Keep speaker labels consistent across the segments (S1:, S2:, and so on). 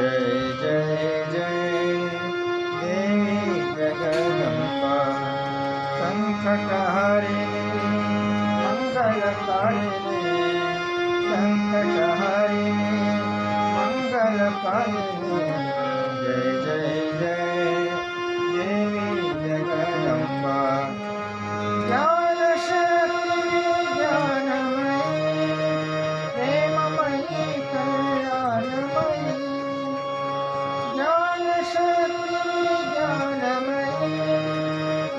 S1: जय जय जय देवी जगदम्बा संकटहारिणी मंगलकारिणी संकटहारिणी मंगलकारिणी जय जय जय देवी जगदम्बा ज्ञानशक्ती ज्ञानमयी प्रेममयी कल्याणमयी ज्ञानशक्ती ज्ञानमयी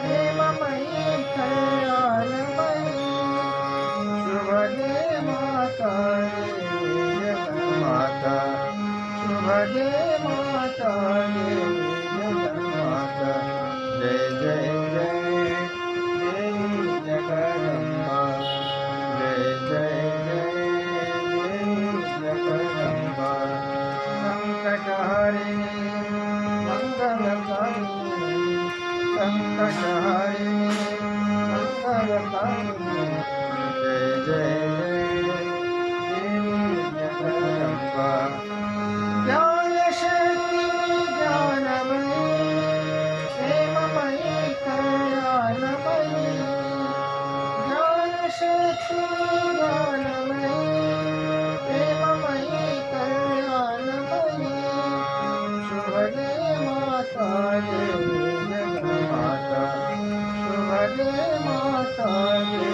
S1: प्रेममयी कल्याणमयी शुभदे माता देवी जगन्माता शुभदे माता देवी जगन्माता जय जय जय देवी जगदम्बा जय जय जय देवी जगदम्बा संकटहारिणी मंगलकारिणी संकटहारिणी मंगलकारिणी जय जय जय देवी जगदम्बा ज्ञानशक्ती ज्ञानमयी प्रेममयी कल्याणमयी ज्ञानशक्ती ज्ञानमयी प्रेममयी कल्याणमयी शुभदे माता देवी जगन्माता शुभदे माता देवी